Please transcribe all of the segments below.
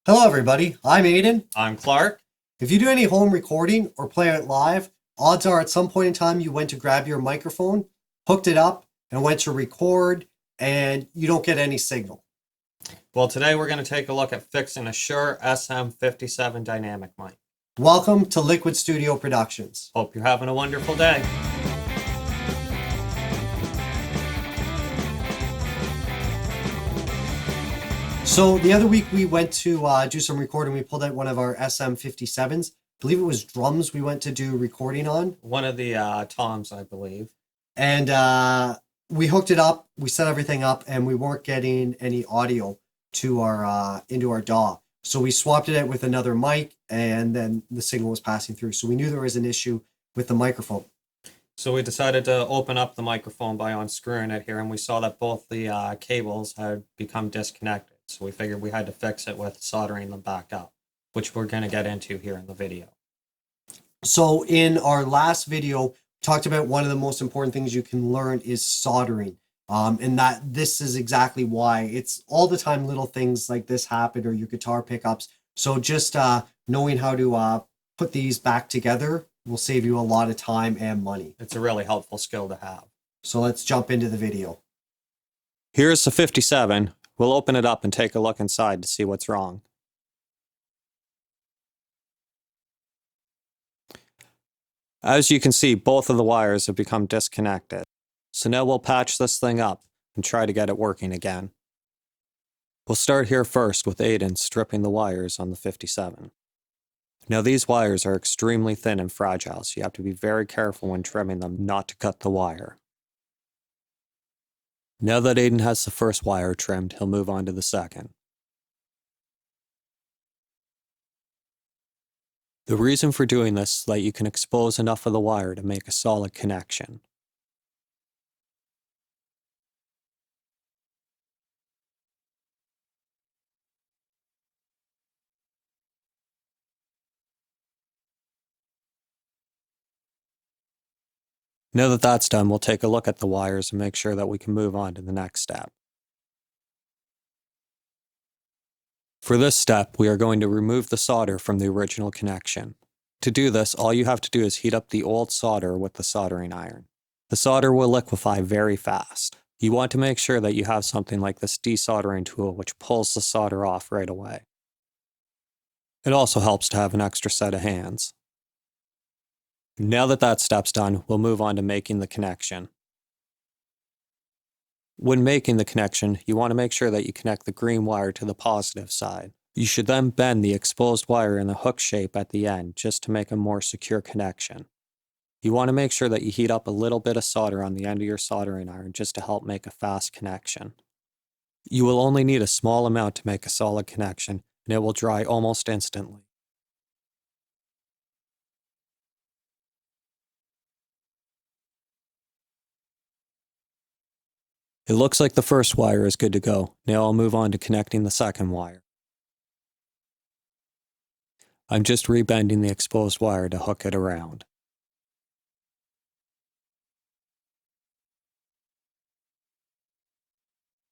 Hello everybody, I'm Aiden. I'm Clark. If you do any home recording or play it live, odds are at some point in time you went to grab your microphone, hooked it up, and went to record, and you don't get any signal. Well, today we're going to take a look at fixing a Shure SM57 dynamic mic. Welcome to Liquid Studio Productions. Hope you're having a wonderful day. So the other week we went to do some recording. We pulled out one of our SM57s. I believe it was drums we went to do recording on. One of the toms, I believe. And we hooked it up, we set everything up, and we weren't getting any audio to our into our DAW. So we swapped it out with another mic, and then the signal was passing through. So we knew there was an issue with the microphone. So we decided to open up the microphone by unscrewing it here, and we saw that both the cables had become disconnected. So we figured we had to fix it with soldering them back up, which we're going to get into here in the video. So in our last video, we talked about one of the most important things you can learn is soldering. And that this is exactly why. It's all the time little things like this happen, or your guitar pickups. So just knowing how to put these back together will save you a lot of time and money. It's a really helpful skill to have. So let's jump into the video. Here's the 57. We'll open it up and take a look inside to see what's wrong. As you can see, both of the wires have become disconnected. So now we'll patch this thing up and try to get it working again. We'll start here first with Aiden stripping the wires on the 57. Now these wires are extremely thin and fragile, so you have to be very careful when trimming them not to cut the wire. Now that Aiden has the first wire trimmed, he'll move on to the second. The reason for doing this is that you can expose enough of the wire to make a solid connection. Now that that's done, we'll take a look at the wires and make sure that we can move on to the next step. For this step, we are going to remove the solder from the original connection. To do this, all you have to do is heat up the old solder with the soldering iron. The solder will liquefy very fast. You want to make sure that you have something like this desoldering tool which pulls the solder off right away. It also helps to have an extra set of hands. Now that that step's done, we'll move on to making the connection. When making the connection, you want to make sure that you connect the green wire to the positive side. You should then bend the exposed wire in the hook shape at the end just to make a more secure connection. You want to make sure that you heat up a little bit of solder on the end of your soldering iron just to help make a fast connection. You will only need a small amount to make a solid connection, and it will dry almost instantly. It looks like the first wire is good to go. Now I'll move on to connecting the second wire. I'm just rebending the exposed wire to hook it around.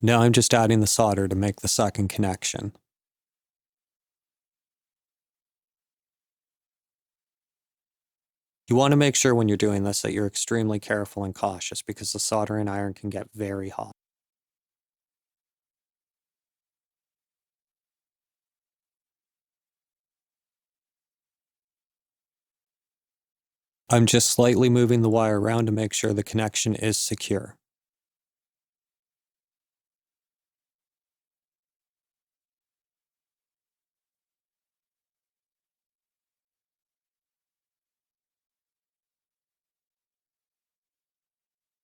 Now I'm just adding the solder to make the second connection. You want to make sure when you're doing this that you're extremely careful and cautious because the soldering iron can get very hot. I'm just slightly moving the wire around to make sure the connection is secure.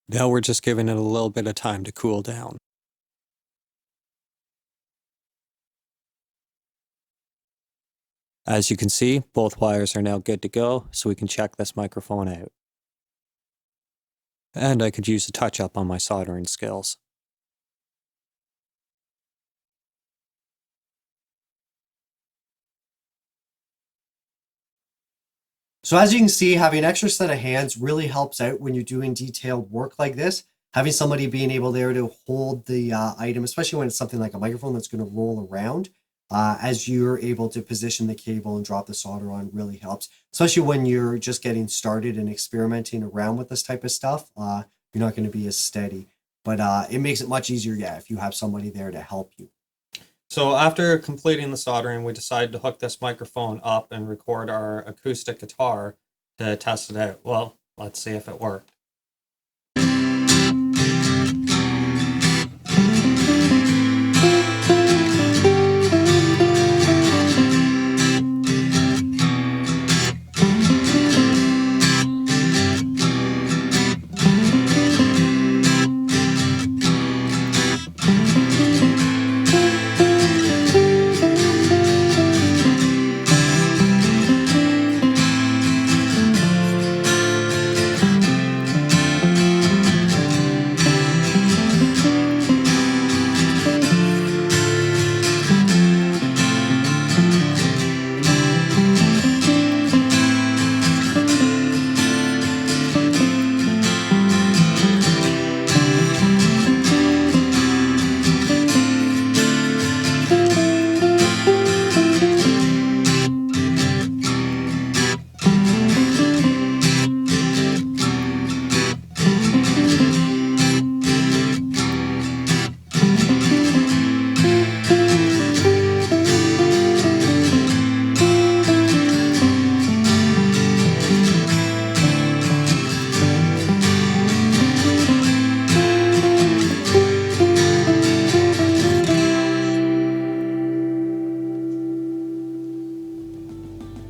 Now we're just giving it a little bit of time to cool down. As you can see, both wires are now good to go, so we can check this microphone out. And I could use a touch-up on my soldering skills. So as you can see, having an extra set of hands really helps out when you're doing detailed work like this. Having somebody being able there to hold the item, especially when it's something like a microphone that's going to roll around, as you're able to position the cable and drop the solder on really helps, especially when you're just getting started and experimenting around with this type of stuff. You're not going to be as steady, but it makes it much easier, yeah, if you have somebody there to help you. So after completing the soldering, we decided to hook this microphone up and record our acoustic guitar to test it out. Well, let's see if it worked.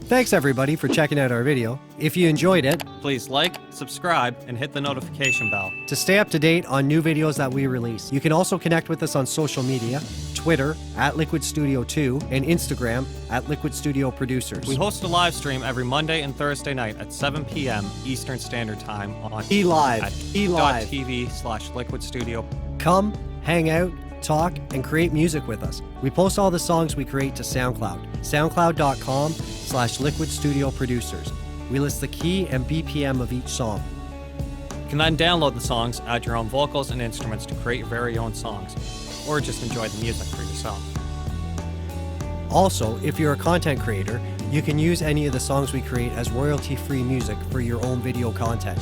Thanks everybody for checking out our video. If you enjoyed it, Please like, subscribe, and hit the notification bell. to stay up to date on new videos that we release, you can also connect with us on social media, Twitter @LiquidStudio2 and Instagram @LiquidStudioProducers. We host a live stream every Monday and Thursday night at 7 p.m. Eastern Standard Time on eLive, at eLive. TV/LiquidStudio. Come, hang out, talk, and create music with us. We post all the songs we create to SoundCloud, soundcloud.com/LiquidStudioProducers. We list the key and BPM of each song. You can then download the songs, add your own vocals and instruments to create your very own songs, or just enjoy the music for yourself. Also, if you're a content creator, you can use any of the songs we create as royalty-free music for your own video content.